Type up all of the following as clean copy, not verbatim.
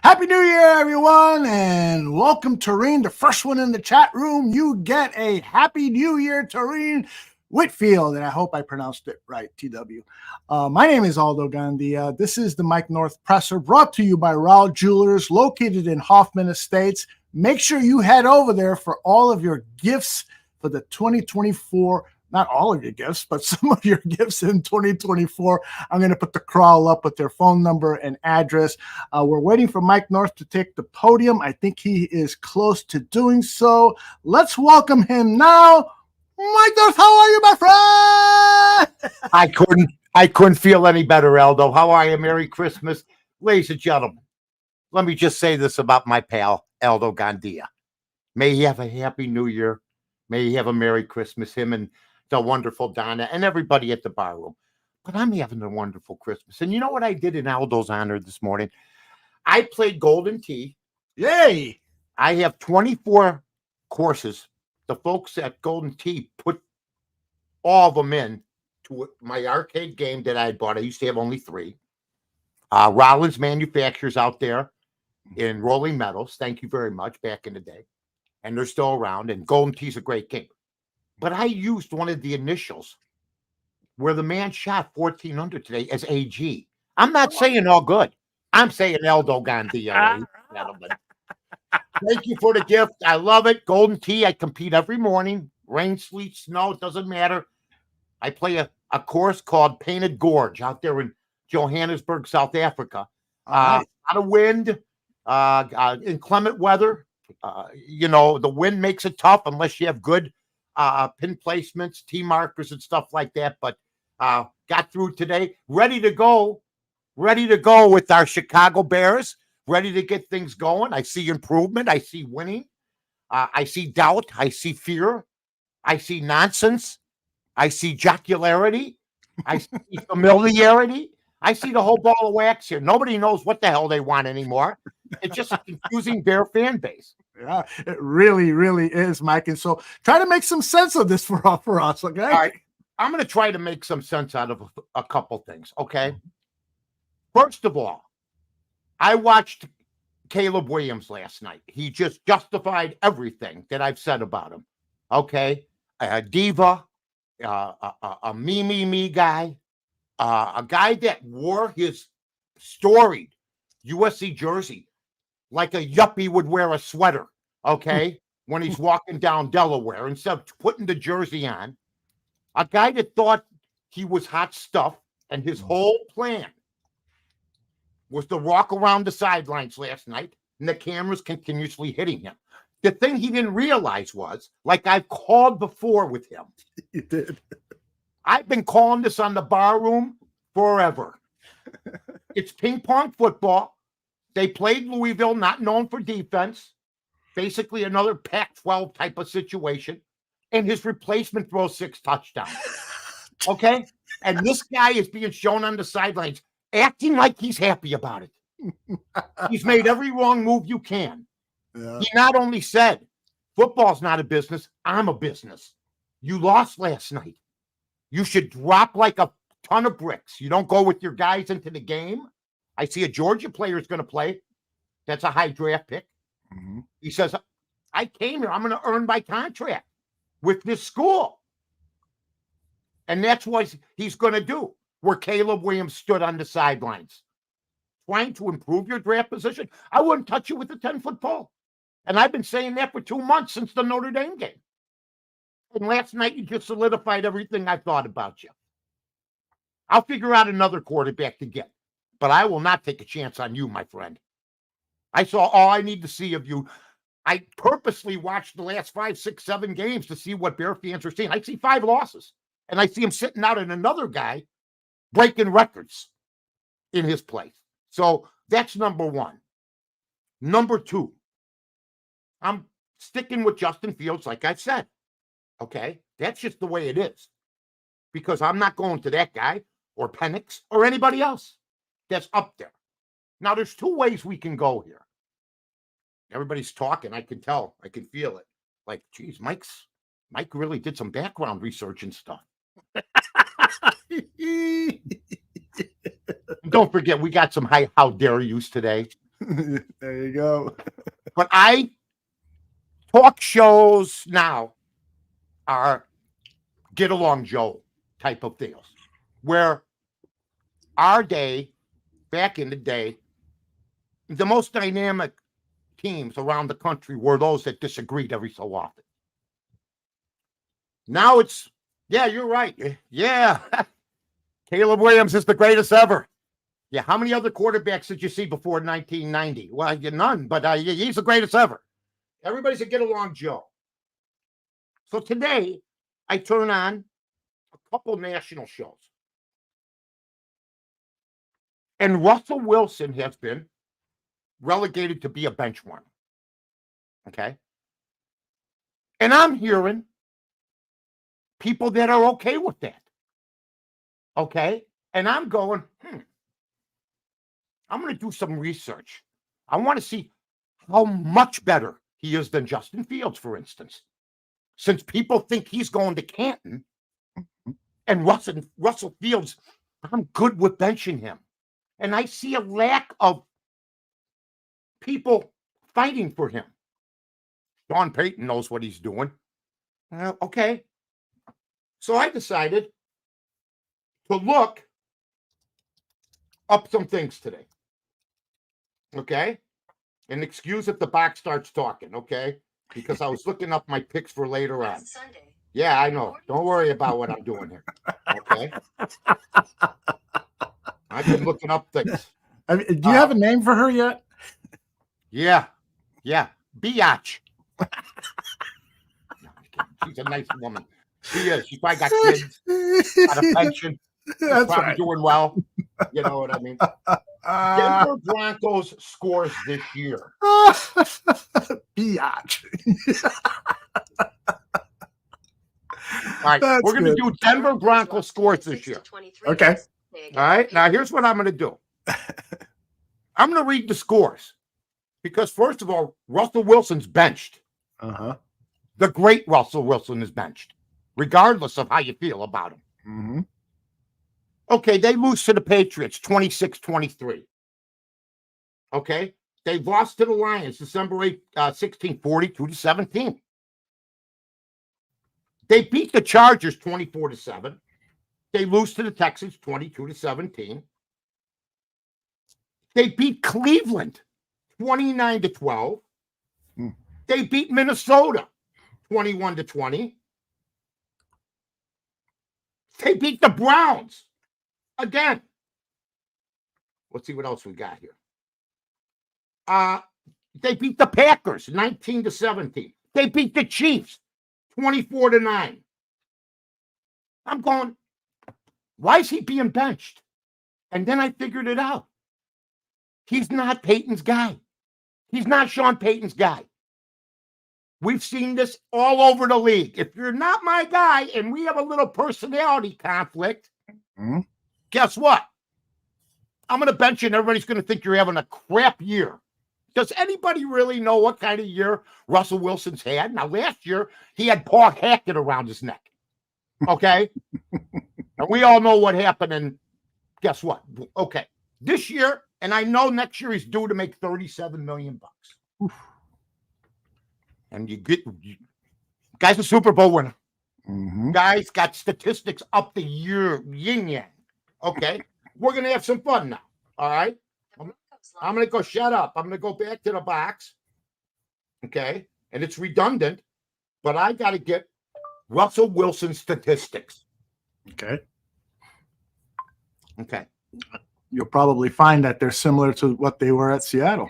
Happy New Year, everyone, and welcome, Tareen, the first one in the chat room. You get a Happy New Year, Tareen Whitfield, and I hope I pronounced it right, TW. My name is Aldo Gandia. This is the Mike North Presser, brought to you by Raul Jewelers, located in Hoffman Estates. Make sure you head over there for all of your gifts for the 2024. Not all of your gifts, but some of your gifts in 2024. I'm going to put the crawl up with their phone number and address. We're waiting for Mike North to take the podium. I think he is close to doing so. Let's welcome him now. Mike North, how are you, my friend? I couldn't feel any better, Aldo. How are you? Merry Christmas. Ladies and gentlemen, let me just say this about my pal, Aldo Gandia. May he have a happy new year. May he have a Merry Christmas, him and the wonderful Donna and everybody at the bar room. But I'm having a wonderful Christmas. And you know what I did in Aldo's honor this morning? I played Golden Tee. Yay! I have 24 courses. The folks at Golden Tee put all of them in to my arcade game that I bought. I used to have only 3. Rollins Manufacturers out there in Rolling Meadows. Thank you very much, back in the day. And they're still around. And Golden Tee's a great game. But I used one of the initials where the man shot 14 under today as AG. I'm not saying all good. I'm saying Aldo Gandia. Thank you for the gift. I love it. Golden Tee. I compete every morning. Rain, sleet, snow, it doesn't matter. I play a course called Painted Gorge out there in Johannesburg, South Africa. A lot of wind, inclement weather. The wind makes it tough unless you have good pin placements, tee markers, and stuff like that. But got through today, ready to go with our Chicago Bears, ready to get things going. I see improvement. I see winning. I see doubt. I see fear. I see nonsense. I see jocularity. I see familiarity. I see the whole ball of wax here. Nobody knows what the hell they want anymore. It's just a confusing Bear fan base. Yeah, it really, really is, Mike. And so try to make some sense of this for us, okay? All right. I'm going to try to make some sense out of a couple things, okay? First of all, I watched Caleb Williams last night. He just justified everything that I've said about him, okay? A diva, a me guy, a guy that wore his storied USC jersey like a yuppie would wear a sweater, okay, when he's walking down Delaware, instead of putting the jersey on. A guy that thought he was hot stuff, and his whole plan was to walk around the sidelines last night, and the cameras continuously hitting him. The thing he didn't realize was, like I've called before with him. You did. I've been calling this on the bar room forever. It's ping pong football. They played Louisville, not known for defense. Basically another Pac-12 type of situation. And his replacement throws 6 touchdowns. Okay? And this guy is being shown on the sidelines, acting like he's happy about it. He's made every wrong move you can. Yeah. He not only said, football's not a business, I'm a business. You lost last night. You should drop like a ton of bricks. You don't go with your guys into the game. I see a Georgia player is going to play. That's a high draft pick. Mm-hmm. He says, I came here. I'm going to earn my contract with this school. And that's what he's going to do, where Caleb Williams stood on the sidelines. Trying to improve your draft position. I wouldn't touch you with a 10-foot pole. And I've been saying that for 2 months since the Notre Dame game. And last night, you just solidified everything I thought about you. I'll figure out another quarterback to get. But I will not take a chance on you, my friend. I saw all I need to see of you. I purposely watched the last 5, 6, 7 games to see what Bear fans are seeing. I see 5 losses. And I see him sitting out in another guy breaking records in his place. So that's number 1. Number 2, I'm sticking with Justin Fields, like I said. Okay? That's just the way it is. Because I'm not going to that guy or Penix or anybody else that's up there. Now, there's 2 ways we can go here. Everybody's talking. I can tell. I can feel it. Like, geez, Mike really did some background research and stuff. Don't forget, we got some how dare yous today. There you go. But talk shows now are get along Joe type of deals, where our day, back in the day, the most dynamic teams around the country were those that disagreed every so often. Now it's, yeah, you're right. Yeah. Caleb Williams is the greatest ever. Yeah. How many other quarterbacks did you see before 1990? Well, none, but he's the greatest ever. Everybody's a get along Joe. So today I turn on a couple national shows. And Russell Wilson has been relegated to be a bench warmer. Okay. And I'm hearing people that are okay with that. Okay. And I'm going, I'm going to do some research. I want to see how much better he is than Justin Fields, for instance. Since people think he's going to Canton and Russell Fields, I'm good with benching him. And I see a lack of people fighting for him. Sean Payton knows what he's doing. Okay. So I decided to look up some things today. Okay. And excuse if the box starts talking. Okay. Because I was looking up my picks for later on. Sunday. Yeah, I know. Don't worry about what I'm doing here. Okay. I've been looking up things. I mean, do you have a name for her yet? Yeah. Yeah. Biatch. She's a nice woman. She is. She's probably got kids, got a pension. That's probably right. Doing well. You know what I mean? Denver Broncos scores this year. Biatch. All right. That's we're going to do Denver Broncos scores this year. Okay. All right. Now, here's what I'm going to do. I'm going to read the scores. Because, first of all, Russell Wilson's benched. Uh-huh. The great Russell Wilson is benched, regardless of how you feel about him. Mm-hmm. Okay, they lose to the Patriots 26-23. Okay, they lost to the Lions December 16, 42-17. They beat the Chargers 24-7. They lose to the Texans 22-17. They beat Cleveland 29-12. They beat Minnesota 21-20. They beat the Browns again. Let's see what else we got here. They beat the Packers 19-17. They beat the Chiefs 24-9. I'm going, why is he being benched? And then I figured it out. He's not Peyton's guy. He's not Sean Payton's guy. We've seen this all over the league. If you're not my guy and we have a little personality conflict, guess what? I'm going to bench you and everybody's going to think you're having a crap year. Does anybody really know what kind of year Russell Wilson's had? Now, last year, he had Paul Hackett around his neck. Okay? And we all know what happened. And guess what? Okay. This year, and I know next year he's due to make $37 million. Oof. And guy's a Super Bowl winner. Mm-hmm. Guys got statistics up the year, yin yang. Okay, we're gonna have some fun now. All right, I'm gonna go. Shut up. I'm gonna go back to the box. Okay, and it's redundant, but I got to get Russell Wilson statistics. Okay. Okay. You'll probably find that they're similar to what they were at Seattle.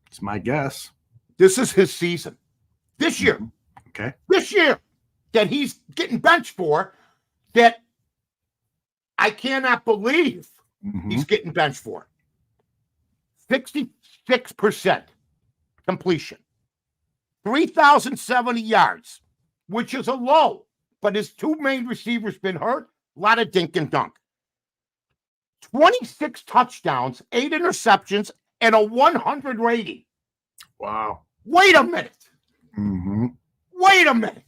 It's my guess. This is his season. This year. Okay. This year that he's getting benched for, that I cannot believe he's getting benched for. 66% completion. 3,070 yards, which is a low, but his two main receivers been hurt. A lot of dink and dunk. 26 touchdowns, 8 interceptions, and a 100 rating. Wow. Wait a minute. Wait a minute.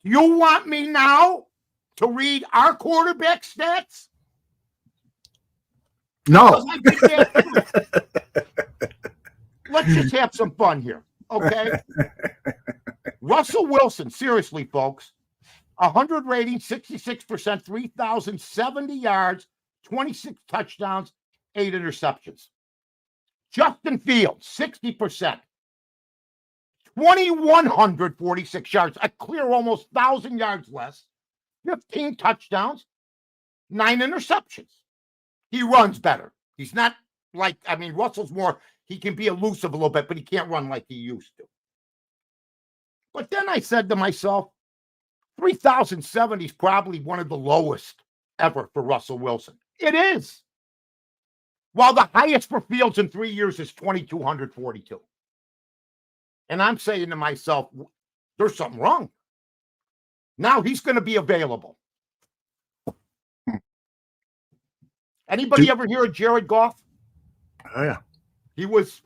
You want me now to read our quarterback stats? No. Let's just have some fun here, okay? Russell Wilson, seriously, folks, 100 rating, 66%, 3,070 yards, 26 touchdowns, 8 interceptions. Justin Fields, 60%, 2,146 yards, a clear almost 1,000 yards less, 15 touchdowns, 9 interceptions. He runs better. He's not like, I mean, Russell's more, he can be elusive a little bit, but he can't run like he used to. But then I said to myself, 3,070 is probably one of the lowest ever for Russell Wilson. It is. While the highest for Fields in 3 years is 2,242. And I'm saying to myself, there's something wrong. Now he's going to be available. Anybody ever hear of Jared Goff? Oh, yeah. He was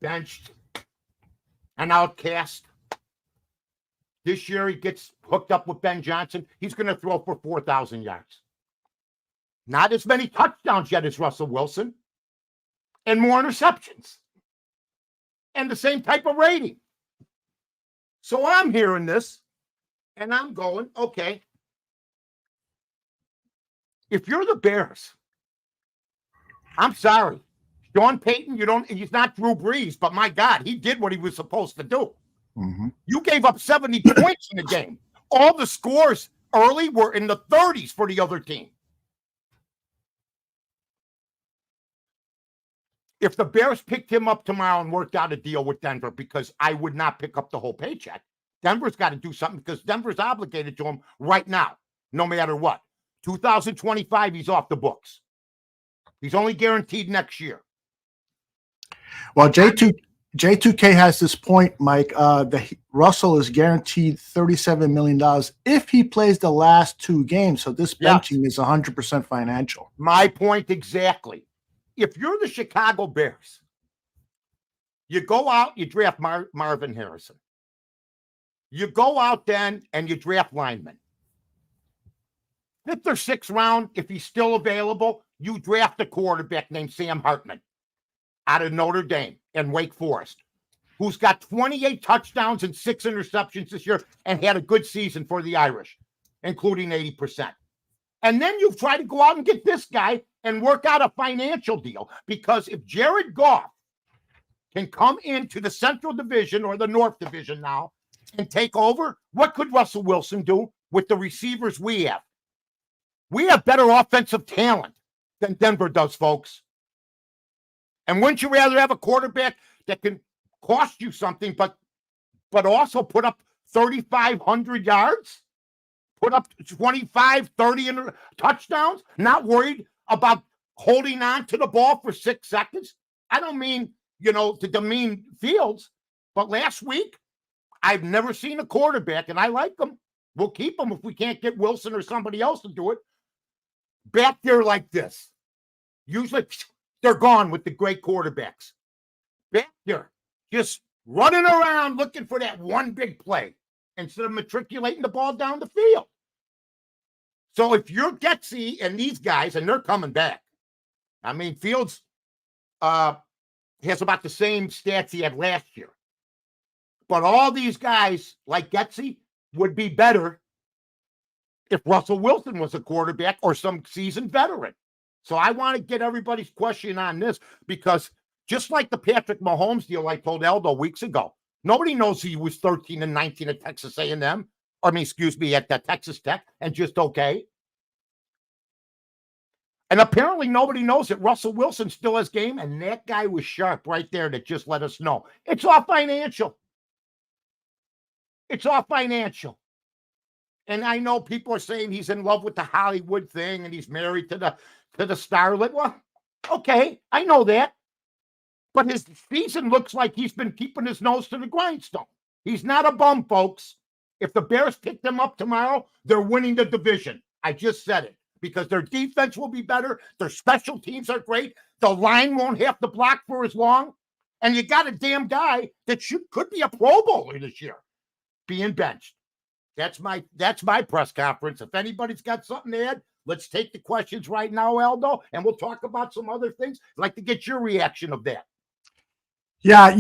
benched, an outcast. This year he gets hooked up with Ben Johnson. He's going to throw for 4,000 yards. Not as many touchdowns yet as Russell Wilson, and more interceptions, and the same type of rating. So I'm hearing this, and I'm going, okay, if you're the Bears, I'm sorry. Sean Payton, he's not Drew Brees, but my God, he did what he was supposed to do. Mm-hmm. You gave up 70 points in the game. All the scores early were in the 30s for the other team. If the Bears picked him up tomorrow and worked out a deal with Denver, because I would not pick up the whole paycheck, Denver's got to do something because Denver's obligated to him right now, no matter what. 2025, he's off the books. He's only guaranteed next year. Well, J2K has this point, Mike, that Russell is guaranteed $37 million if he plays the last 2 games. So this benching is 100% financial. My point exactly. If you're the Chicago Bears, you go out, you draft Marvin Harrison. You go out then and you draft linemen. 5th or 6th round, if he's still available, you draft a quarterback named Sam Hartman out of Notre Dame and Wake Forest, who's got 28 touchdowns and 6 interceptions this year and had a good season for the Irish, including 80%. And then you try to go out and get this guy and work out a financial deal, because if Jared Goff can come into the Central Division or the North Division now and take over, what could Russell Wilson do with the receivers we have? We have better offensive talent than Denver does, folks. And wouldn't you rather have a quarterback that can cost you something, but also put up 3,500 yards, put up 25, 30 touchdowns, not worried about holding on to the ball for 6 seconds? I don't mean, to demean Fields, but last week, I've never seen a quarterback, and I like them. We'll keep them if we can't get Wilson or somebody else to do it. Back there like this. Usually they're gone with the great quarterbacks. Back there, just running around looking for that one big play instead of matriculating the ball down the field. So if you're Getsy and these guys, and they're coming back, I mean, Fields has about the same stats he had last year. But all these guys like Getsy would be better if Russell Wilson was a quarterback or some seasoned veteran. So I want to get everybody's question on this, because just like the Patrick Mahomes deal I told Aldo weeks ago, nobody knows he was 13-19 at Texas A&M. At the Texas Tech, and just okay. And apparently nobody knows that Russell Wilson still has game, and that guy was sharp right there that just let us know. It's all financial. It's all financial. And I know people are saying he's in love with the Hollywood thing and he's married to the starlet. Well, okay, I know that. But his season looks like he's been keeping his nose to the grindstone. He's not a bum, folks. If the Bears pick them up tomorrow, they're winning the division. I just said it, because their defense will be better. Their special teams are great. The line won't have to block for as long. And you got a damn guy that could be a Pro Bowler this year being benched. That's my press conference. If anybody's got something to add, Let's take the questions right now, Aldo, and we'll talk about some other things. I'd like to get your reaction of that. Yeah,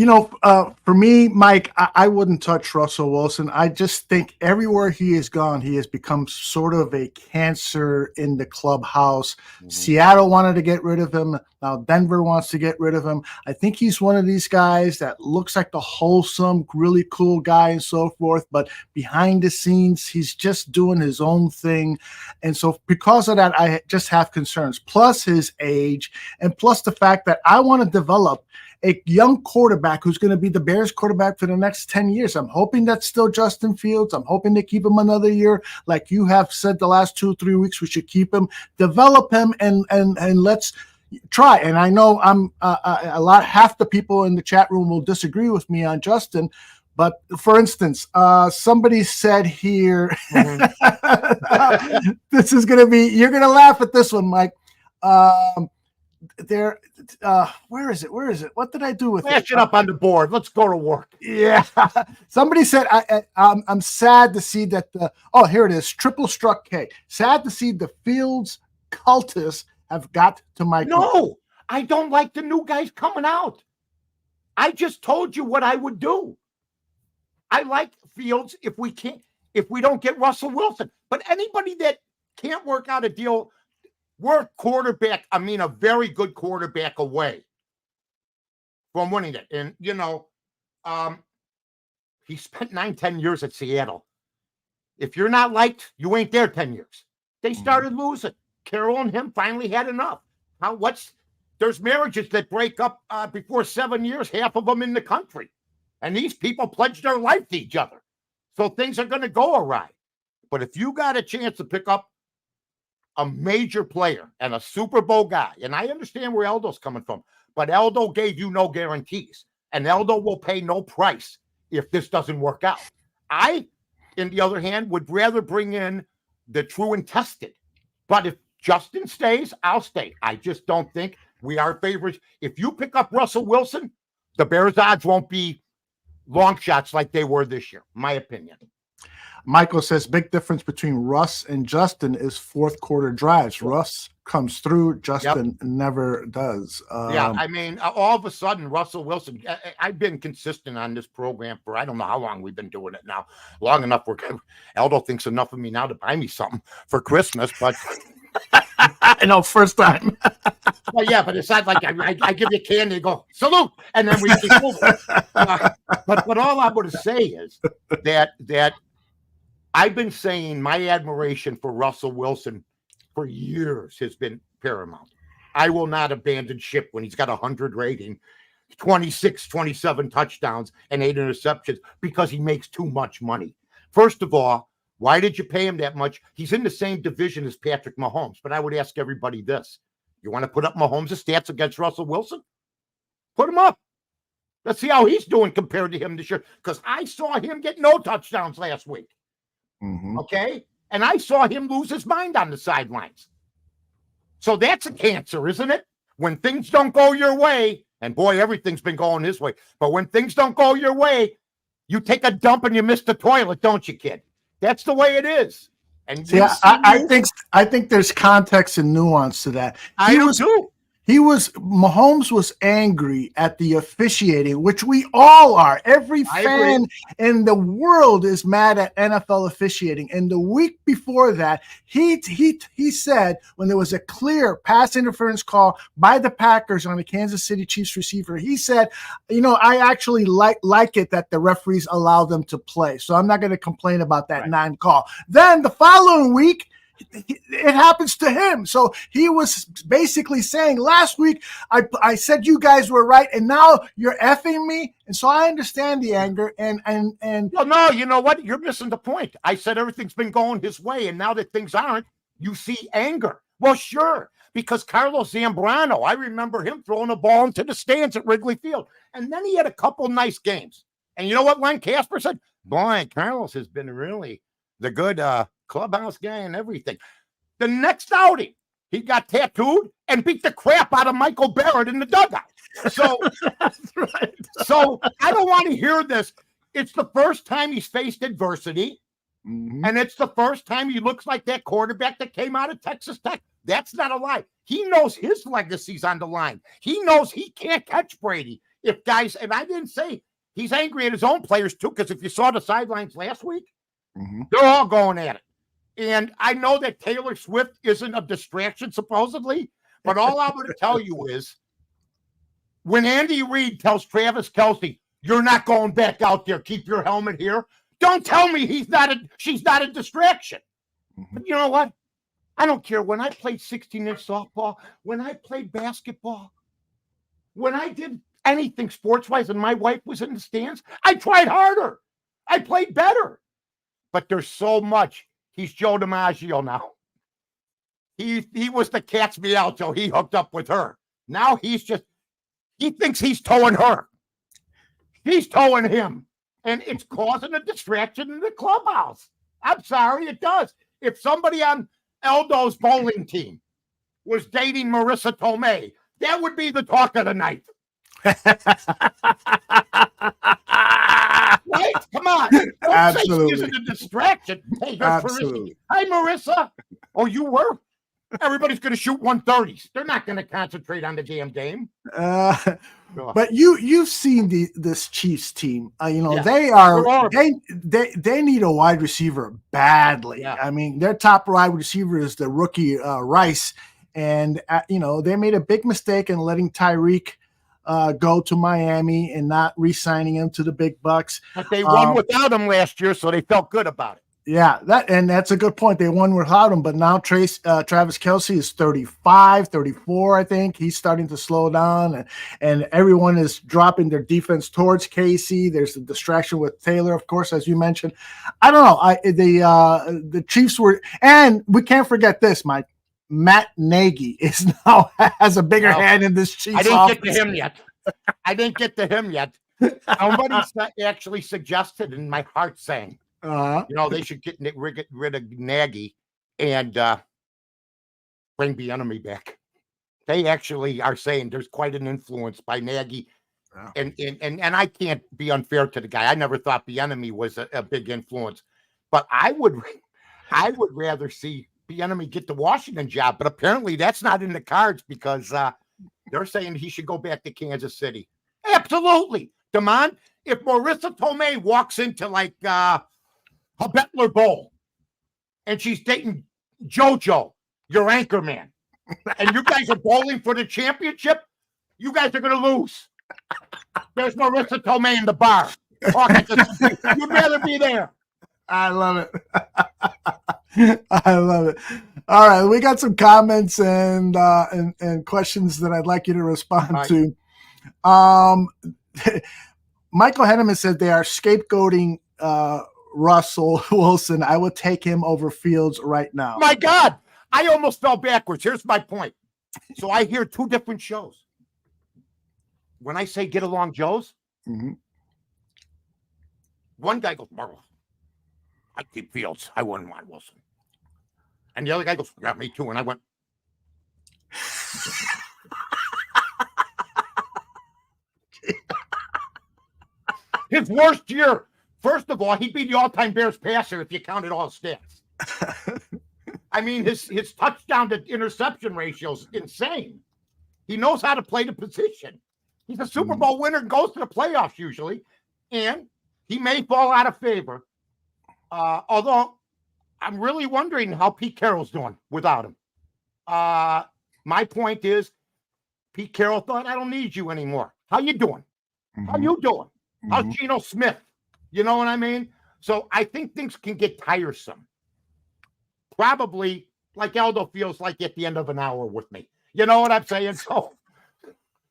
for me, Mike, I wouldn't touch Russell Wilson. I just think everywhere he has gone, he has become sort of a cancer in the clubhouse. Mm-hmm. Seattle wanted to get rid of him. Now Denver wants to get rid of him. I think he's one of these guys that looks like the wholesome, really cool guy and so forth, but behind the scenes, he's just doing his own thing. And so because of that, I just have concerns, plus his age, and plus the fact that I want to develop a young quarterback who's going to be the Bears quarterback for the next 10 years. I'm hoping that's still Justin Fields. I'm hoping to keep him another year. Like you have said the last 2 or 3 weeks, we should keep him, develop him, and let's try. And I know half the people in the chat room will disagree with me on Justin. But for instance, somebody said here, this is going to be, you're going to laugh at this one, Mike. Where is it? What did I do with it? It up on the board. Let's go to work. Yeah. Somebody said, I'm sad to see that here it is. Triple Struck K. Sad to see the Fields cultists have got to my No, I don't like the new guys coming out. I just told you what I would do. I like Fields if we don't get Russell Wilson. But anybody that can't work out a deal, we're a very good quarterback away from winning it. And, he spent 9-10 years at Seattle. If you're not liked, you ain't there 10 years. They started losing. Carroll and him finally had enough. There's marriages that break up before 7 years, half of them in the country. And these people pledge their life to each other. So things are going to go awry. But if you got a chance to pick up a major player and a Super Bowl guy, and I understand where Eldo's coming from, but Eldo gave you no guarantees, and Eldo will pay no price if this doesn't work out. I, on the other hand, would rather bring in the true and tested. But if Justin stays, I'll stay. I just don't think we are favorites. If you pick up Russell Wilson, the Bears' odds won't be long shots like they were this year, my opinion. Michael says big difference between Russ and Justin is fourth quarter drives. Russ comes through, Justin never does. All of a sudden, Russell Wilson, I've been consistent on this program for I don't know how long we've been doing it now. Long enough Aldo thinks enough of me now to buy me something for Christmas, but I know, first time. Well, yeah, but it's not like I give you candy and go, salute, and then we keep moving. But all I'm going to say is that I've been saying my admiration for Russell Wilson for years has been paramount. I will not abandon ship when he's got 100 rating, 26, 27 touchdowns, and 8 interceptions because he makes too much money. First of all, why did you pay him that much? He's in the same division as Patrick Mahomes. But I would ask everybody this. You want to put up Mahomes' stats against Russell Wilson? Put him up. Let's see how he's doing compared to him this year. Because I saw him get no touchdowns last week. Mm-hmm. Okay? And I saw him lose his mind on the sidelines. So that's a cancer, isn't it? When things don't go your way, and boy, everything's been going his way. But when things don't go your way, you take a dump and you miss the toilet, don't you, kid? That's the way it is. And see, I think there's context and nuance to that. I do too. Mahomes was angry at the officiating, which we all are. Every fan in the world is mad at NFL officiating. And the week before that, he said when there was a clear pass interference call by the Packers on the Kansas City Chiefs receiver, he said, I actually like it that the referees allow them to play. So I'm not going to complain about that non-call. Then the following week, it happens to him. So he was basically saying last week, I said you guys were right, and now you're effing me. And so I understand the anger. And no, you know what? You're missing the point. I said everything's been going his way, and now that things aren't, you see anger. Well, sure, because Carlos Zambrano, I remember him throwing a ball into the stands at Wrigley Field, and then he had a couple nice games. And you know what Len Casper said? Boy, Carlos has been really the good clubhouse guy and everything. The next outing, he got tattooed and beat the crap out of Michael Barrett in the dugout. So, that's right. So I don't want to hear this. It's the first time he's faced adversity. And it's the first time he looks like that quarterback that came out of Texas Tech. That's not a lie. He knows his legacy's on the line. He knows he can't catch Brady. If guys, and I didn't say he's angry at his own players too, because if you saw the sidelines last week, they're all going at it. And I know that Taylor Swift isn't a distraction, supposedly, but all I'm going to tell you is when Andy Reid tells Travis Kelce, you're not going back out there, keep your helmet here, don't tell me she's not a distraction. But you know what? I don't care. When I played 16-inch softball, when I played basketball, when I did anything sports-wise and my wife was in the stands, I tried harder. I played better. But there's so much. He's Joe DiMaggio now. He was the cat's meow till he hooked up with her. Now he thinks he's towing her. He's towing him. And it's causing a distraction in the clubhouse. I'm sorry, it does. If somebody on Eldo's bowling team was dating Marissa Tomei, that would be the talk of the night. Right? Come on. Don't Absolutely. say she isn't a distraction. Hey, Absolutely. Hi, Marissa. Oh, you were? Everybody's going to shoot 130s. They're not going to concentrate on the damn game. But you've seen this Chiefs team. They need a wide receiver badly. Yeah. I mean, their top wide receiver is the rookie Rice, and they made a big mistake in letting Tyreek go to Miami and not re-signing him to the big bucks. But they won without him last year, so they felt good about it. Yeah, that's a good point. They won without him, but now Travis Kelce is 35, 34, I think. He's starting to slow down, and everyone is dropping their defense towards KC. There's a distraction with Taylor, of course, as you mentioned. I don't know. The Chiefs were, and we can't forget this, Mike. Matt Nagy has a bigger hand in this Chiefs offense. I didn't get to him yet. Somebody actually suggested, and my heart sang, they should get rid of Nagy and bring Bieniemy back. They actually are saying there's quite an influence by Nagy, and I can't be unfair to the guy. I never thought Bieniemy was a big influence, but I would rather see Bieniemy get the Washington job. But apparently that's not in the cards because they're saying he should go back to Kansas City. Absolutely, Damon. If Marissa Tomei walks into like a Bettler Bowl and she's dating JoJo, your anchor man, and you guys are bowling for the championship, you guys are going to lose. There's Marissa Tomei in the bar. You'd rather be there. I love it. I love it. All right, we got some comments and questions that I'd like you to respond to. Michael Henneman said they are scapegoating Russell Wilson. I would take him over Fields right now. My God, I almost fell backwards. Here's my point. So I hear two different shows. When I say get along Joes, one guy goes, Marvel, I keep Fields. I wouldn't want Wilson. And the other guy goes, yeah, me too. And I went, his worst year. First of all, he'd be the all-time Bears passer if you counted all stats. I mean, his touchdown to interception ratio is insane. He knows how to play the position. He's a Super Bowl winner and goes to the playoffs usually. And he may fall out of favor. Although I'm really wondering how Pete Carroll's doing without him. My point is, Pete Carroll thought, I don't need you anymore. How you doing? How you doing? How's Geno Smith? You know what I mean? So I think things can get tiresome. Probably like Aldo feels like at the end of an hour with me. You know what I'm saying? So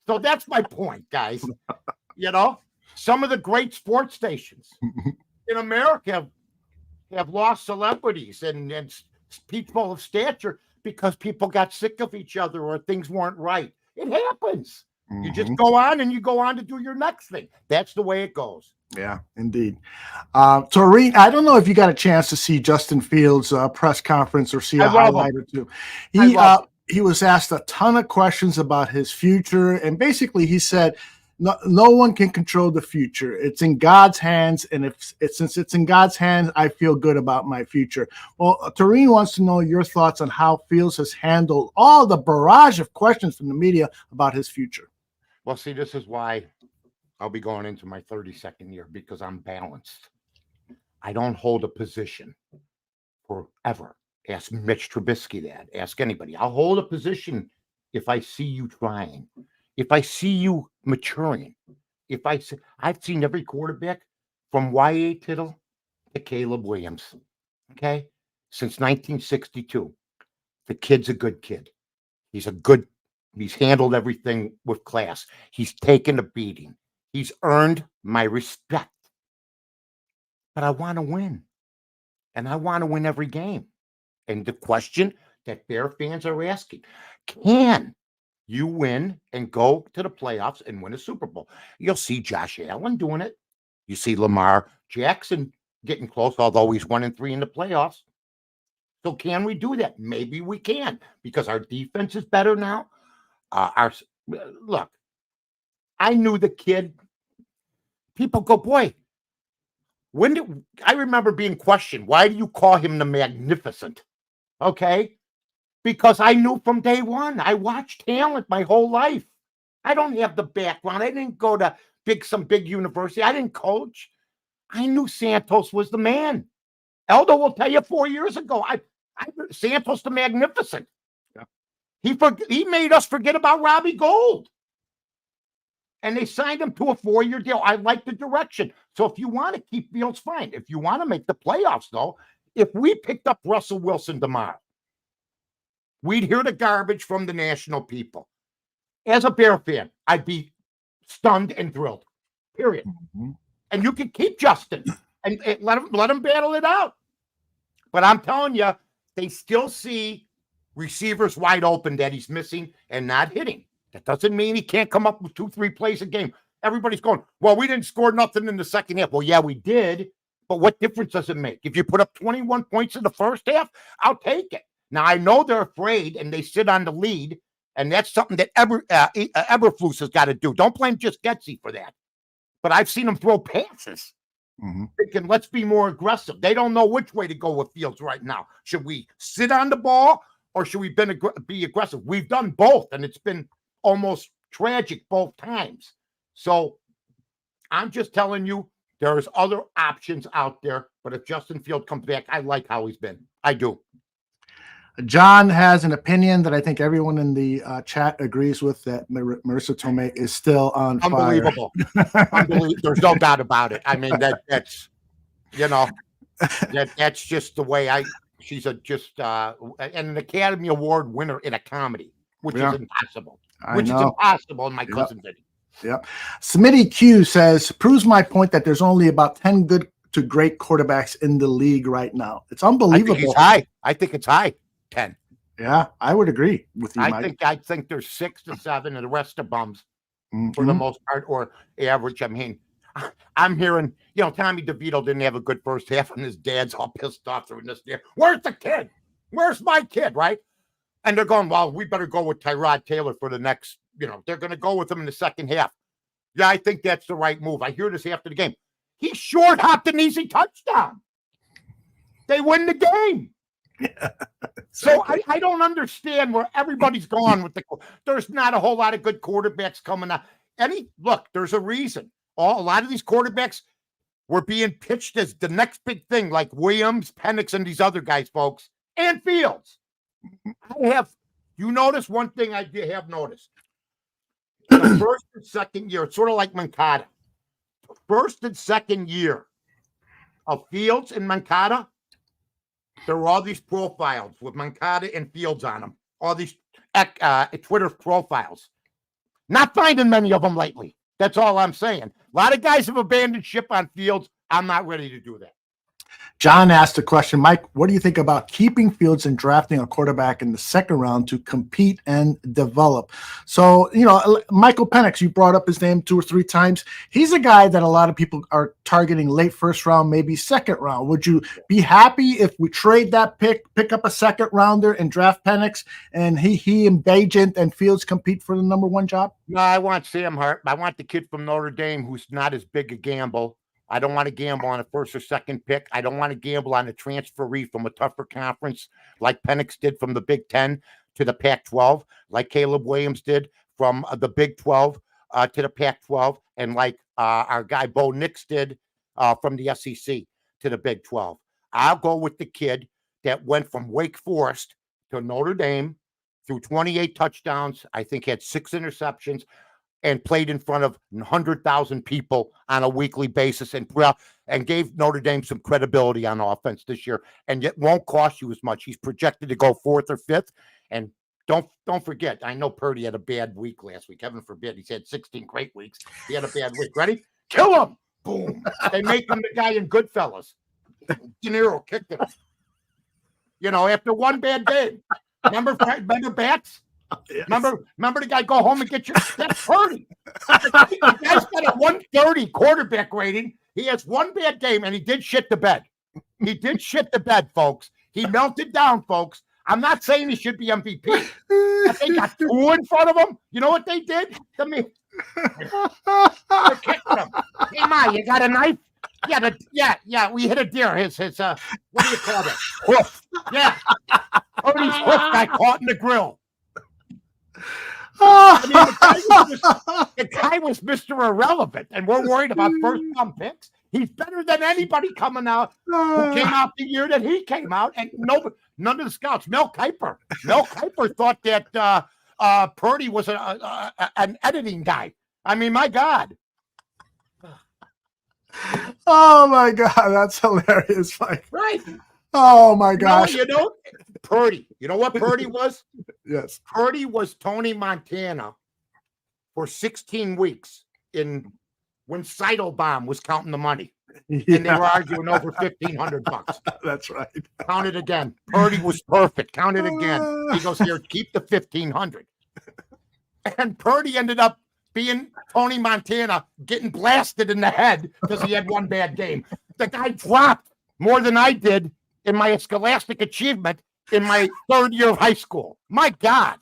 that's my point, guys. Some of the great sports stations in America have lost celebrities and people of stature because people got sick of each other or things weren't right. It happens. You just go on and you go on to do your next thing. That's the way it goes. Yeah, indeed. Toreen, I don't know if you got a chance to see Justin Fields' press conference or see a highlight or two. He was asked a ton of questions about his future, and basically he said, no one can control the future. It's in God's hands, and since it's in God's hands, I feel good about my future. Well, Tareen wants to know your thoughts on how Fields has handled all the barrage of questions from the media about his future. Well, see, this is why I'll be going into my 32nd year, because I'm balanced. I don't hold a position forever. Ask Mitch Trubisky that. Ask anybody. I'll hold a position if I see you trying, if I see you maturing. I've seen every quarterback from Y.A. Tittle to Caleb Williams, okay, since 1962. The kid's a good kid. He's handled everything with class. He's taken a beating. He's earned my respect. But I want to win. And I want to win every game. And the question that Bear fans are asking, can you win and go to the playoffs and win a Super Bowl? You'll see Josh Allen doing it. You see Lamar Jackson getting close, although he's 1-3 in the playoffs. So can we do that? Maybe we can, because our defense is better now. Look, I knew the kid. People go, boy, I remember being questioned, why do you call him the Magnificent? Okay, because I knew from day one. I watched talent my whole life. I don't have the background. I didn't go to some big university. I didn't coach. I knew Santos was the man. Eldo will tell you 4 years ago, I Santos the Magnificent. Yeah. He made us forget about Robbie Gould. And they signed him to a 4-year deal. I like the direction. So if you want to keep Fields, fine. If you want to make the playoffs, though, if we picked up Russell Wilson tomorrow, we'd hear the garbage from the national people. As a Bear fan, I'd be stunned and thrilled, period. Mm-hmm. And you can keep Justin and let him battle it out. But I'm telling you, they still see receivers wide open that he's missing and not hitting. That doesn't mean he can't come up with 2-3 plays a game. Everybody's going, well, we didn't score nothing in the second half. Well, yeah, we did. But what difference does it make? If you put up 21 points in the first half, I'll take it. Now, I know they're afraid and they sit on the lead, and that's something that Eberflus has got to do. Don't blame just Getsy for that. But I've seen them throw passes. Mm-hmm. Thinking, let's be more aggressive. They don't know which way to go with Fields right now. Should we sit on the ball or should we be aggressive? We've done both, and it's been almost tragic both times. So I'm just telling you, there's other options out there. But if Justin Fields comes back, I like how he's been. I do. John has an opinion that I think everyone in the chat agrees with, that Marissa Tomei is still on Unbelievable. fire. Unbelievable. There's no doubt about it. I mean, that's just the way she's an Academy Award winner in a comedy, which is impossible. Is impossible in my cousin video. Yep. Smitty Q says, proves my point that there's only about 10 good to great quarterbacks in the league right now. It's unbelievable. I think it's high. 10. Yeah, I would agree with you, Mike. I think there's 6 to 7, and the rest are bums for the most part, or average. I mean, I'm hearing, Tommy DeVito didn't have a good first half, and his dad's all pissed off through this. Where's the kid? Where's my kid? Right? And they're going, well, we better go with Tyrod Taylor for the next. They're going to go with him in the second half. Yeah, I think that's the right move. I hear this after the game. He short hopped an easy touchdown. They win the game. Yeah, exactly. So I don't understand where everybody's gone with there's not a whole lot of good quarterbacks coming out. Look, there's a reason. A lot of these quarterbacks were being pitched as the next big thing, like Williams, Penix, and these other guys, folks, and Fields. You notice one thing I have noticed. In the first and second year, it's sort of like Mancada. The first and second year of Fields and Mancada, there were all these profiles with Mancada and Fields on them. All these Twitter profiles. Not finding many of them lately. That's all I'm saying. A lot of guys have abandoned ship on Fields. I'm not ready to do that. John asked a question, Mike, what do you think about keeping Fields and drafting a quarterback in the second round to compete and develop? So, Michael Penix, you brought up his name 2 or 3 times. He's a guy that a lot of people are targeting late first round, maybe second round. Would you be happy if we trade that pick up a second rounder and draft Penix, and he and Bagent and Fields compete for the number 1 job? No, I want Sam Hart. I want the kid from Notre Dame who's not as big a gamble. I don't want to gamble on a first or second pick. I don't want to gamble on a transferee from a tougher conference like Penix did from the Big Ten to the Pac-12, like Caleb Williams did from the Big 12 to the Pac-12, and like our guy Bo Nix did from the SEC to the Big 12. I'll go with the kid that went from Wake Forest to Notre Dame, threw 28 touchdowns, I think had 6 interceptions, and played in front of 100,000 people on a weekly basis, and gave Notre Dame some credibility on offense this year, and it won't cost you as much. He's projected to go 4th or 5th, and don't forget, I know Purdy had a bad week last week. Heaven forbid, he's had 16 great weeks. He had a bad week. Ready? Kill him! Boom! They make him the guy in Goodfellas. De Niro kicked him. After one bad game. Remember Bats? Yes. Remember the guy go home and get your that's Purdy. The guy's got a 130 quarterback rating. He has one bad game, and he did shit the bed. He did shit the bed, folks. He melted down, folks. I'm not saying he should be MVP. But they got 2 in front of him. You know what they did to me? They kicked him. Hey, Ma, you got a knife? Yeah. We hit a deer. His what do you call it? Hoof. Yeah. Purdy's hoof got caught in the grill. The guy was Mr. Irrelevant, and we're worried about first-round picks. He's better than anybody coming out who came out the year that he came out, and none of the scouts. Mel Kiper thought that Purdy was an editing guy. I mean, my God. Oh my God, that's hilarious, Mike. Right. Oh my gosh. Purdy. You know what Purdy was? Yes. Purdy was Tony Montana for 16 weeks when Seidelbaum was counting the money. Yeah. And they were arguing over $1,500. That's right. Count it again. Purdy was perfect. Count it again. He goes, here, keep the $1,500. And Purdy ended up being Tony Montana, getting blasted in the head because he had one bad game. The guy dropped more than I did in my scholastic achievement in my 3rd year of high school. My God,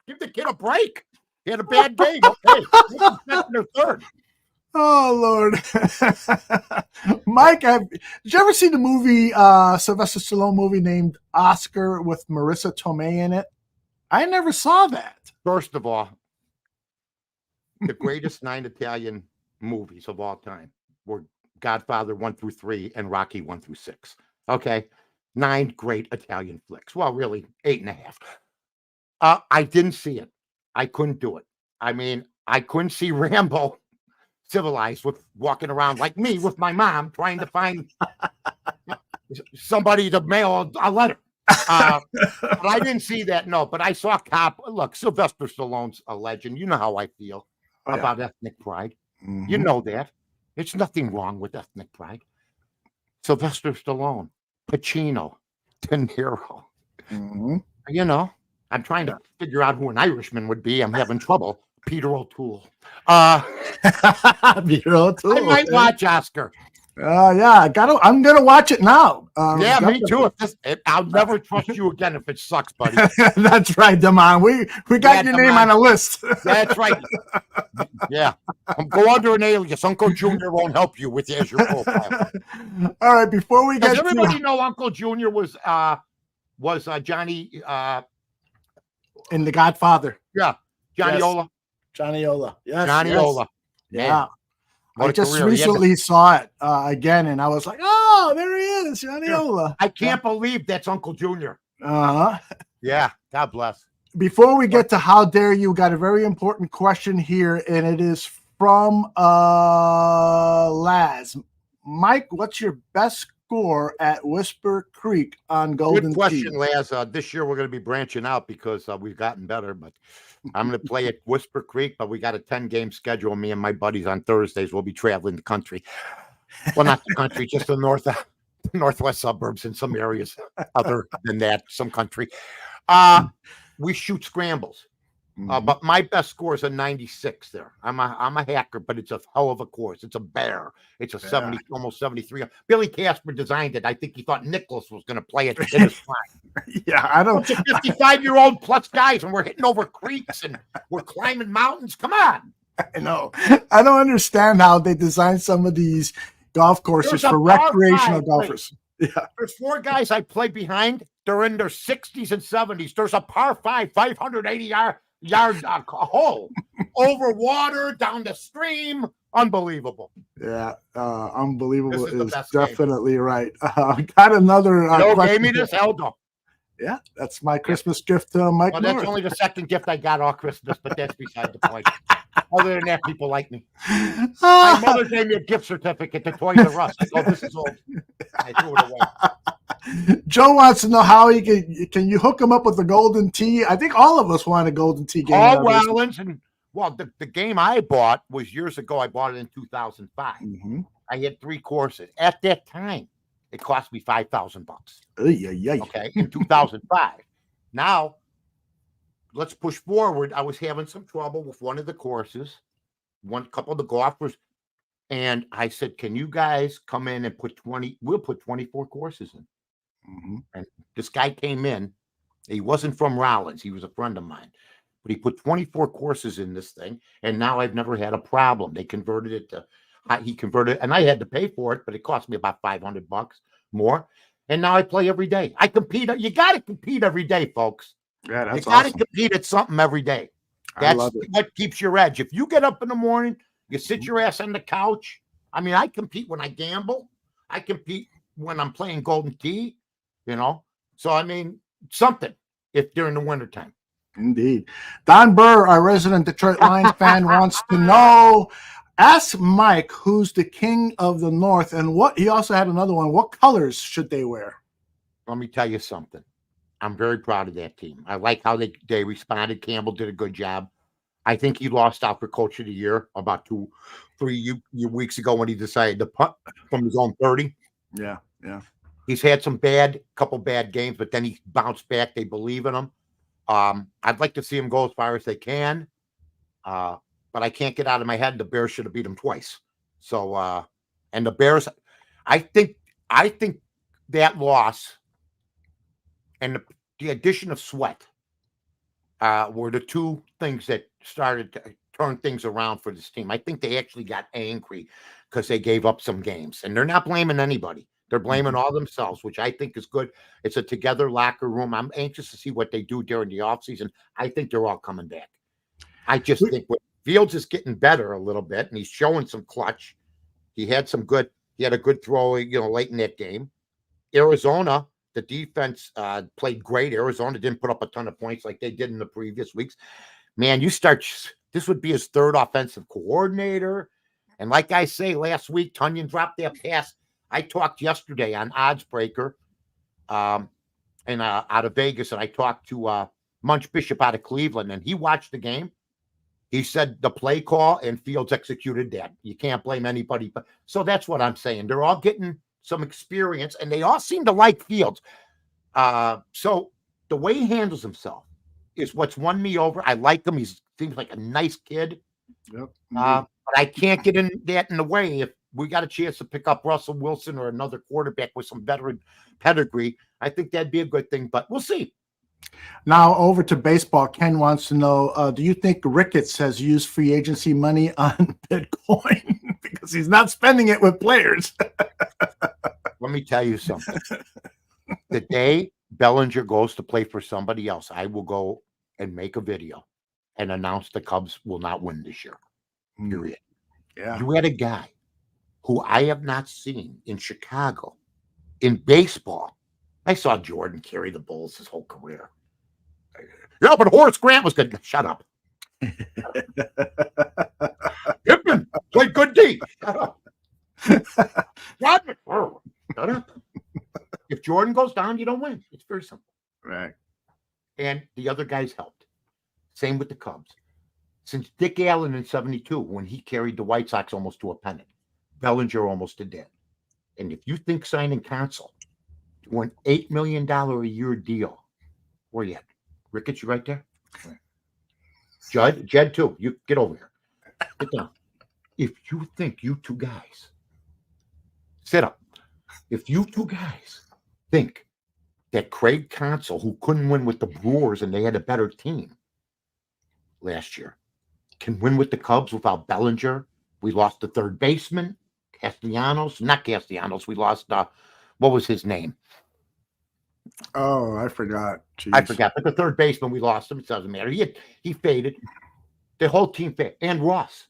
give the kid a break. He had a bad game. Okay, 2nd or 3rd. Oh Lord, Mike, did you ever see the movie Sylvester Stallone movie named Oscar with Marissa Tomei in it? I never saw that. First of all, the greatest 9 Italian movies of all time were Godfather 1 through 3 and Rocky 1 through 6. Okay. 9 great Italian flicks. Well, really, 8.5. I didn't see it. I couldn't do it. I mean, I couldn't see Rambo civilized with walking around like me with my mom trying to find somebody to mail a letter. But I didn't see that, no. But I saw Cop. Look, Sylvester Stallone's a legend. You know how I feel about ethnic pride. Mm-hmm. You know that. There's nothing wrong with ethnic pride. Sylvester Stallone, Pacino, De Niro. Mm-hmm. I'm trying to figure out who an Irishman would be. I'm having trouble. Peter O'Toole. Peter O'Toole. I might watch Oscar. Yeah, I'm gonna watch it now. Yeah, me too. I'll never trust you again if it sucks, buddy. That's right, Damon. We got your name on a list. That's right. Yeah, go under an alias. Uncle Junior won't help you with your profile. All right, before we get, does everybody know Uncle Junior was Johnny in The Godfather? Yeah, Johnny Ola. Johnny Ola. Yes, Johnny Ola. Yeah. I just recently saw it again, and I was like, "Oh, there he is, Johnny Ola." I can't believe that's Uncle Junior. Yeah, God bless. Before we get to How Dare You, got a very important question here, and it is from Laz. Mike, what's your best score at Whisper Creek on Golden Good question, Laz. This year we're going to be branching out because we've gotten better, but I'm going to play at Whisper Creek, but we got a 10-game schedule. Me and my buddies on Thursdays. We'll be traveling the country. Well, not the country, just the north northwest suburbs in some areas other than that, some country. We shoot scrambles. But my best score is a 96 there. I'm a hacker, but it's a hell of a course. It's a bear. It's a 70, almost 73. Billy Casper designed it. I think he thought Nicholas was going to play it in his prime. Yeah, I don't. It's a 55-year-old plus guys, and we're hitting over creeks and we're climbing mountains. Come on. I know. I don't understand how they designed some of these golf courses for recreational golfers. Yeah. There's 4 guys I play behind. They're in their 60s and 70s. There's a par 5, 580 yard hole over water down the stream. Unbelievable. Yeah, unbelievable is definitely game. Right. Got another question. Gave me this Eldo. Yeah, that's my Christmas gift to Mike. Well, that's only the second gift I got all Christmas, but that's beside the point. Other than that, people like me. My mother gave me a gift certificate to Toys R Us. I go, this is old. I threw it away. Joe wants to know how he can you hook him up with the golden tee? I think all of us want a golden tee game. All Wallens, and well, the game I bought was years ago. I bought it in 2005. I had 3 courses. At that time, it cost me $5,000. Okay, in 2005. Now, let's push forward. I was having some trouble with one of the courses, one couple of the golfers, and I said, "Can you guys come in and put 20? We'll put 24 courses in." And this guy came in. He wasn't from Rollins. He was a friend of mine, but he put 24 courses in this thing, and now I've never had a problem. They converted it to. He converted it, and I had to pay for it, but it cost me about $500 more. And now I play every day. I compete. You got to compete every day, folks. Yeah, that's you got to compete at something every day. That's what keeps your edge. If you get up in the morning, you sit your ass on the couch. I mean, I compete when I gamble. I compete when I'm playing Golden Tee, you know. So, I mean, something if during the wintertime. Indeed. Don Burr, our resident Detroit Lions fan, wants to know, ask Mike who's the king of the North and what, he also had another one, what colors should they wear? Let me tell you something. I'm very proud of that team. I like how they responded. Campbell did a good job. I think he lost out for Coach of the Year about 2-3 weeks ago when he decided to punt from his own 30. Yeah. He's had some couple bad games, but then he bounced back. They believe in him. I'd like to see him go as far as they can. But I can't get out of my head. The Bears should have beat him twice. So, and the Bears, I think that loss and the addition of Sweat were the 2 things that started to turn things around for this team. I think they actually got angry because they gave up some games, and they're not blaming anybody. They're blaming all themselves, which I think is good. It's a together locker room. I'm anxious to see what they do during the offseason. I think they're all coming back. I just think Fields is getting better a little bit, and he's showing some clutch. He had a good throw, late in that game. Arizona, the defense played great. Arizona didn't put up a ton of points like they did in the previous weeks. Man, this would be his 3rd offensive coordinator. And like I say, last week, Tunyon dropped that pass. I talked yesterday on Odds Breaker and out of Vegas, and I talked to Munch Bishop out of Cleveland, and he watched the game. He said the play call and Fields executed that. You can't blame anybody. So that's what I'm saying. They're all getting some experience, and they all seem to like Fields. So the way he handles himself is what's won me over. I like him. He seems like a nice kid. Yep. But I can't get in the way. If we got a chance to pick up Russell Wilson or another quarterback with some veteran pedigree, I think that'd be a good thing, but we'll see. Now over to baseball. Ken wants to know, do you think Ricketts has used free agency money on Bitcoin? Because he's not spending it with players. Let me tell you something. The day Bellinger goes to play for somebody else, I will go and make a video and announce the Cubs will not win this year. Period. Yeah. You had a guy who I have not seen in Chicago in baseball. I saw Jordan carry the Bulls his whole career. Yeah, but Horace Grant was good. Shut up. Pittman played good D. Shut up. Rodman. Shut up. If Jordan goes down, you don't win. It's very simple. Right. And the other guys helped. Same with the Cubs. Since Dick Allen in 72, when he carried the White Sox almost to a pennant, Bellinger almost did that. And if you think signing Council to an $8 million a year deal, where you at? Ricketts, you right there? Jed too. You get over here. Sit down. If you think you two guys, sit up. If you two guys think that Craig Counsell, who couldn't win with the Brewers and they had a better team last year, can win with the Cubs without Bellinger. We lost the third baseman, not Castellanos. We lost, what was his name? Oh, I forgot. Jeez. I forgot. But the third baseman, we lost him. It doesn't matter. He faded. The whole team faded. And Ross.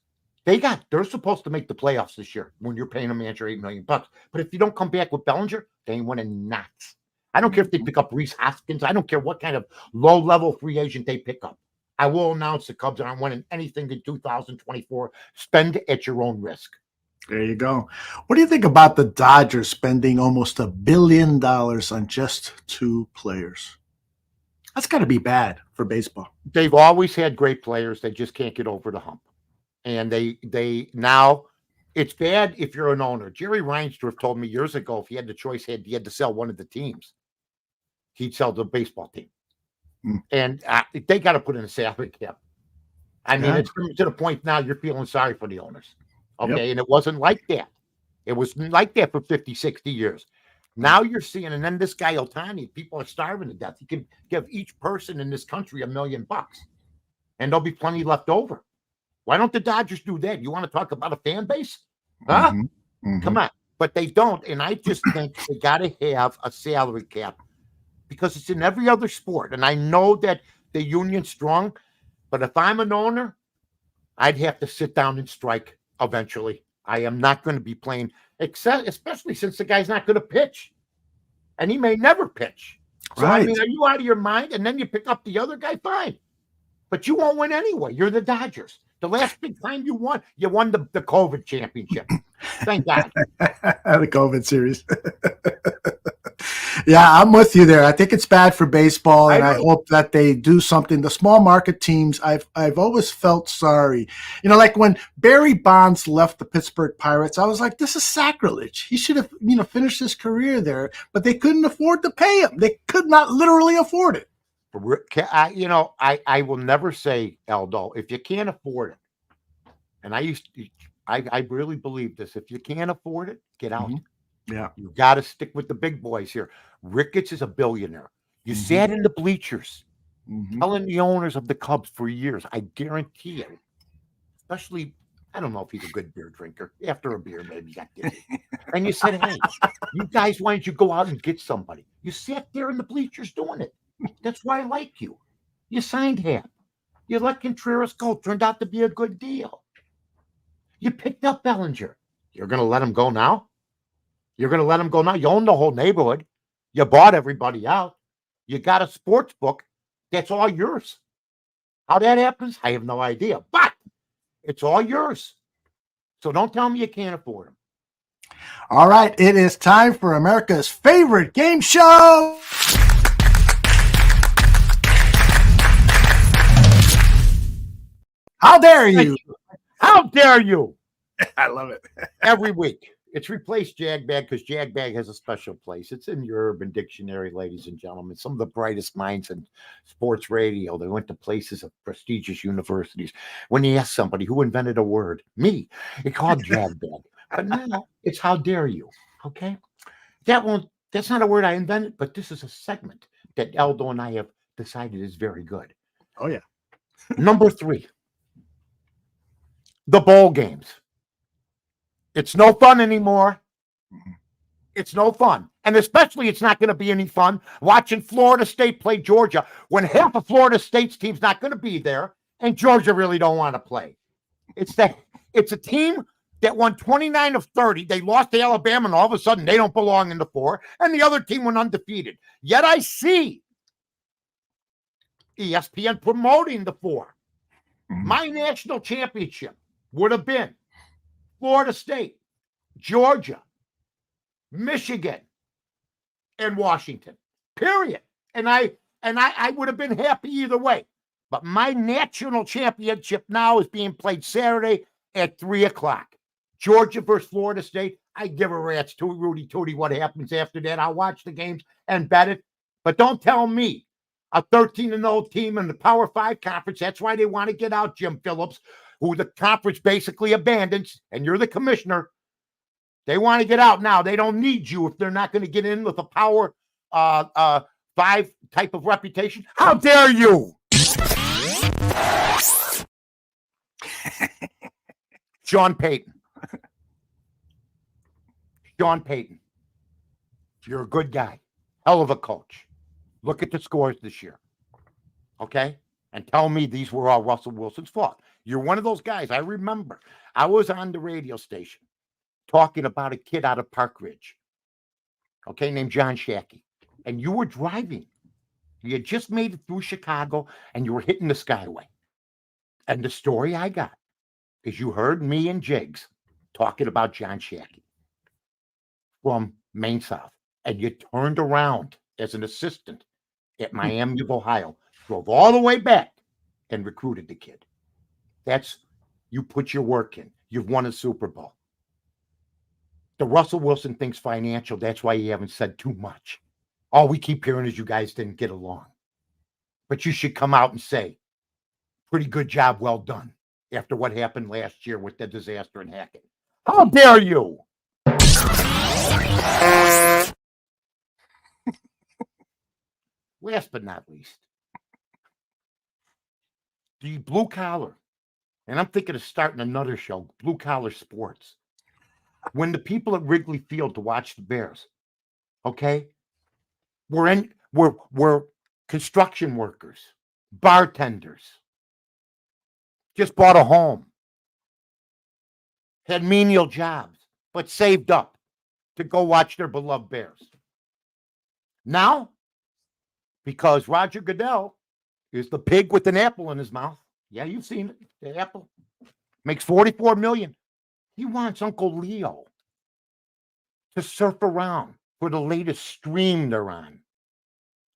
They're supposed to make the playoffs this year when you're paying a manager $8 million. But if you don't come back with Bellinger, they ain't winning nuts. I don't care if they pick up Reese Hoskins. I don't care what kind of low-level free agent they pick up. I will announce the Cubs aren't winning anything in 2024. Spend at your own risk. There you go. What do you think about the Dodgers spending almost $1 billion on just 2 players? That's got to be bad for baseball. They've always had great players. They just can't get over the hump. And they now, it's bad if you're an owner. Jerry Reinsdorf told me years ago if he had the choice, he had to sell one of the teams, he'd sell the baseball team. And they got to put in a salary cap. I mean, it's to the point now you're feeling sorry for the owners. Okay. Yep. And it wasn't like that. It was like that for 50, 60 years. Now you're seeing, and then this guy Ohtani, people are starving to death. He can give each person in this country $1 million, and there'll be plenty left over. Why don't the Dodgers do that? You want to talk about a fan base? Huh? Come on. But they don't. And I just think they got to have a salary cap because it's in every other sport. And I know that the union's strong, but if I'm an owner, I'd have to sit down and strike eventually. I am not going to be playing, especially since the guy's not going to pitch. And he may never pitch. So, right. I mean, are you out of your mind? And then you pick up the other guy? Fine. But you won't win anyway. You're the Dodgers. The last big time you won the COVID championship. Thank God. The COVID series. Yeah, I'm with you there. I think it's bad for baseball, and I hope that they do something. The small market teams, I've always felt sorry. You know, like when Barry Bonds left the Pittsburgh Pirates, I was like, this is sacrilege. He should have, finished his career there, but they couldn't afford to pay him. They could not literally afford it. I will never say, Aldo, if you can't afford it, and I really believe this, if you can't afford it, get out. Yeah. You got to stick with the big boys here. Ricketts is a billionaire. You sat in the bleachers telling the owners of the Cubs for years, I guarantee you, especially, I don't know if he's a good beer drinker. After a beer, maybe he got dizzy. And you said, hey, you guys, why don't you go out and get somebody? You sat there in the bleachers doing it. That's why I like you. You signed Hap. You let Contreras go. Turned out to be a good deal. You picked up Bellinger. You're going to let him go now? You're going to let him go now? You own the whole neighborhood. You bought everybody out. You got a sports book. That's all yours. How that happens, I have no idea. But it's all yours. So don't tell me you can't afford them. All right. It is time for America's favorite game show. How dare you? How dare you? I love it. Every week. It's replaced Jagbag because Jagbag has a special place. It's in your Urban Dictionary, ladies and gentlemen. Some of the brightest minds in sports radio. They went to places of prestigious universities. When you ask somebody who invented a word, me, it called Jagbag. But now it's how dare you? Okay? That's not a word I invented, but this is a segment that Aldo and I have decided is very good. Oh, yeah. Number 3. The bowl games. It's no fun anymore. It's no fun. And especially it's not going to be any fun watching Florida State play Georgia when half of Florida State's team's not going to be there and Georgia really don't want to play. It's a team that won 29 of 30. They lost to Alabama and all of a sudden they don't belong in the 4 and the other team went undefeated. Yet I see ESPN promoting the 4. My national championship would have been Florida State, Georgia, Michigan, and Washington. Period. And I would have been happy either way. But my national championship now is being played Saturday at 3:00. Georgia versus Florida State. I give a rat's to Rudy Tooty what happens after that. I'll watch the games and bet it. But don't tell me a 13-0 team in the Power 5 conference. That's why they want to get out Jim Phillips, who the conference basically abandons, and you're the commissioner. They want to get out now. They don't need you if they're not going to get in with a Power 5 type of reputation. How dare you? Sean Payton. Sean Payton. You're a good guy. Hell of a coach. Look at the scores this year. Okay? And tell me these were all Russell Wilson's fault. You're one of those guys. I remember I was on the radio station talking about a kid out of Park Ridge, okay, named John Shackey. And you were driving. You had just made it through Chicago and you were hitting the Skyway. And the story I got is you heard me and Jigs talking about John Shackey from Maine South. And you turned around as an assistant at Miami of Ohio, drove all the way back and recruited the kid. That's, you put your work in. You've won a Super Bowl. The Russell Wilson thing's financial. That's why you haven't said too much. All we keep hearing is you guys didn't get along. But you should come out and say, pretty good job, well done, after what happened last year with the disaster in Hackett. How dare you? Last but not least, the blue collar, and I'm thinking of starting another show, Blue Collar Sports. When the people at Wrigley Field to watch the Bears, okay, we're construction workers, bartenders, just bought a home, had menial jobs, but saved up to go watch their beloved Bears. Now, because Roger Goodell is the pig with an apple in his mouth. Yeah, you've seen it. The apple makes $44 million. He wants Uncle Leo to surf around for the latest stream they're on.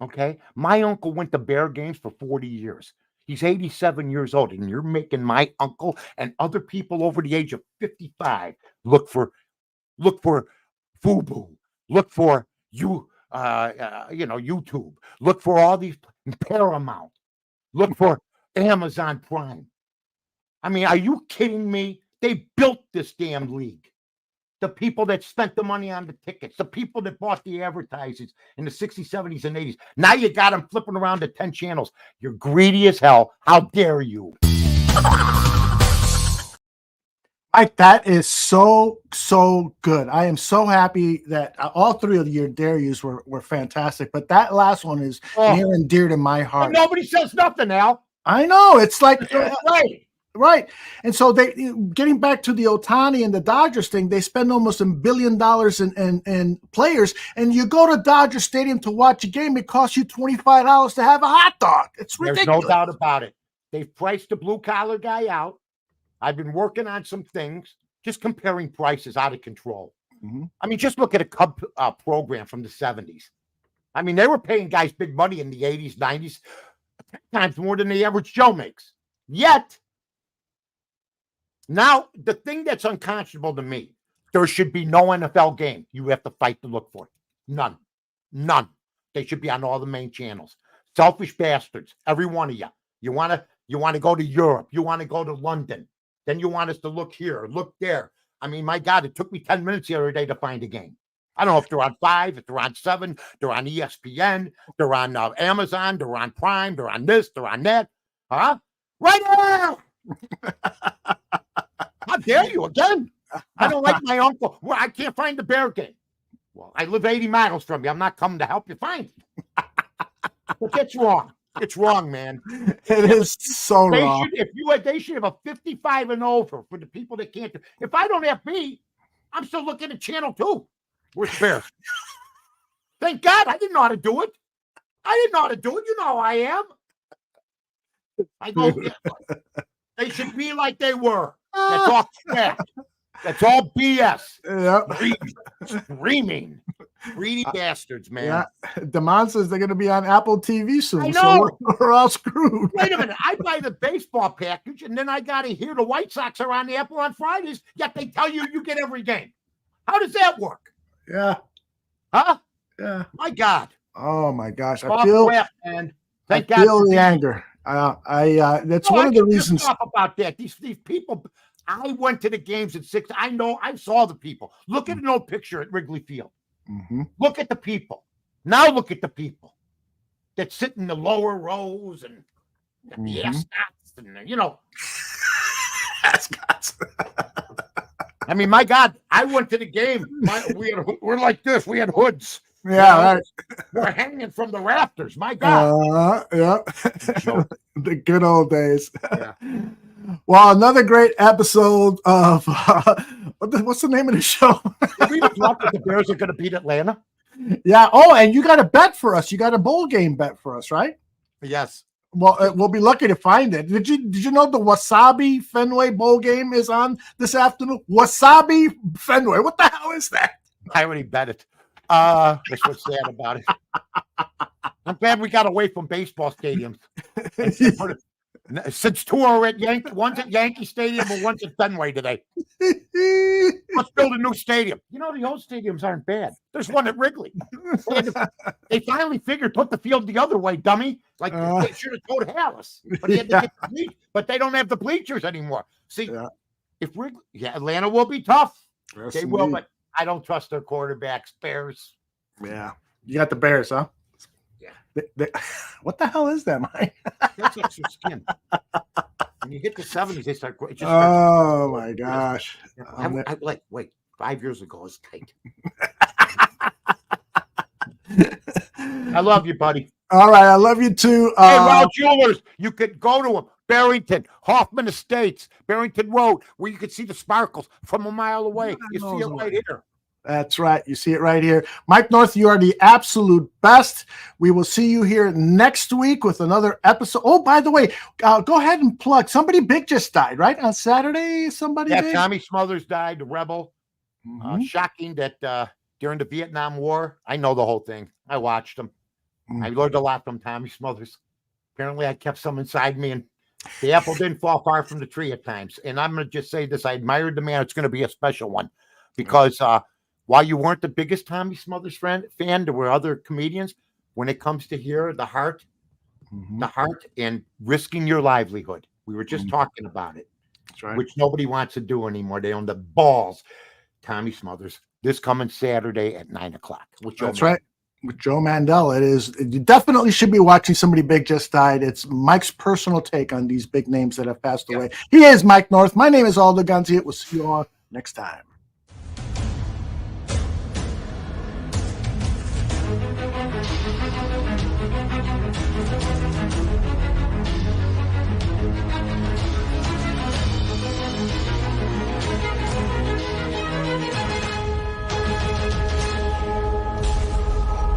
Okay? My uncle went to Bear games for 40 years. He's 87 years old, and you're making my uncle and other people over the age of 55 look for FUBU, look for YouTube, look for all these, Paramount, look for Amazon Prime. I mean, are you kidding me? They built this damn league. The people that spent the money on the tickets, the people that bought the advertisements in the 60s, 70s, and 80s. Now you got them flipping around to 10 channels. You're greedy as hell. How dare you? Mike, that is so good. I am so happy that all three of your dare yous were fantastic. But that last one is near and dear to my heart. And nobody says nothing, Al. I know. It's like right. Right. And so they, getting back to the Ohtani and the Dodgers thing, they spend almost $1 billion in players, and you go to Dodger Stadium to watch a game, it costs you $25 to have a hot dog. It's ridiculous. There's no doubt about it. They've priced the blue collar guy out. I've been working on some things, just comparing prices out of control. Mm-hmm. I mean, just look at a Cub program from the 70s. I mean, they were paying guys big money in the 80s, 90s, 10 times more than the average Joe makes. Yet, now, the thing that's unconscionable to me, there should be no NFL game you have to fight to look for. None. They should be on all the main channels. Selfish bastards, every one of you. You want to go to Europe. You want to go to London. Then you want us to look here, look there. I mean, my God, it took me 10 minutes the other day to find a game. I don't know if they're on 5, if they're on 7, they're on ESPN, they're on Amazon, they're on Prime, they're on this, they're on that. Huh? Right now! How dare you again? I don't like my uncle. Well, I can't find the Bear game. Well, I live 80 miles from you. I'm not coming to help you find it. But that's wrong. It's wrong, man. It is so wrong. They should have a 55 and over for the people that can't. If I don't have me, I'm still looking at channel 2. Where's Bear? Thank God I didn't know how to do it. You know how I am. I go. They should be like they were. That's all crap. That's all BS. Yep. Screaming. Greedy bastards, man. Yeah. Demond says they're going to be on Apple TV soon. I know. So we're all screwed. Wait a minute. I buy the baseball package, and then I got to hear the White Sox are on the Apple on Fridays, yet they tell you get every game. How does that work? Yeah. Huh? Yeah. My God. Oh my gosh. Off crap, man. Thank God. Feel the anger. That's one of the reasons. Talk about that. These people. I went to the games at 6. I know. I saw the people. Look at an old picture at Wrigley Field. Mm-hmm. Look at the people. Now look at the people that sit in the lower rows and the ascots and Ascots. I mean, my God, I went to the game. We're like this. We had hoods. Yeah, right. We're hanging from the rafters. My God. Yeah. The good old days. Yeah. Well, another great episode of what's the name of the show? Did we even talk that the Bears are going to beat Atlanta? Yeah. Oh, and you got a bet for us. You got a bowl game bet for us, right? Yes. Well, we'll be lucky to find it. Did you know the Wasabi Fenway bowl game is on this afternoon? Wasabi Fenway. What the hell is that? I already bet it. That's what's sad about it. I'm glad we got away from baseball stadiums. Since 2 are at one's at Yankee Stadium and one's at Fenway today. Let's build a new stadium. The old stadiums aren't bad. There's one at Wrigley. They finally figured put the field the other way, dummy. Like they should have told Hallis. But he had to get the bleachers. But they don't have the bleachers anymore. See, if Atlanta will be tough. Yes, they will, but I don't trust their quarterbacks. Bears. Yeah. You got the Bears, huh? Yeah. What the hell is that, Mike? That's extra skin. When you hit the 70s, they start. Oh my gosh! I wait. 5 years ago, it was tight. I love you, buddy. All right, I love you too. Hey, Raul Jewelers, you could go to them. Barrington, Hoffman Estates, Barrington Road, where you could see the sparkles from a mile away. You see it right here. That's right. You see it right here. Mike North, you are the absolute best. We will see you here next week with another episode. Oh, by the way, go ahead and plug. Somebody big just died, right? On Saturday, somebody big? Tommy Smothers died, the rebel. Shocking that during the Vietnam War, I know the whole thing. I watched him. I learned a lot from Tommy Smothers. Apparently, I kept some inside me, and the apple didn't fall far from the tree at times. And I'm going to just say this. I admired the man. It's going to be a special one because while you weren't the biggest Tommy Smothers fan, there were other comedians. When it comes to the heart and risking your livelihood. We were just talking about it, which nobody wants to do anymore. They own the balls. Tommy Smothers, this coming Saturday at 9:00. That's right. With Joe Mandel. You definitely should be watching. Somebody big just died. It's Mike's personal take on these big names that have passed away. He is Mike North. My name is Aldo Ganzi. We'll see you all next time.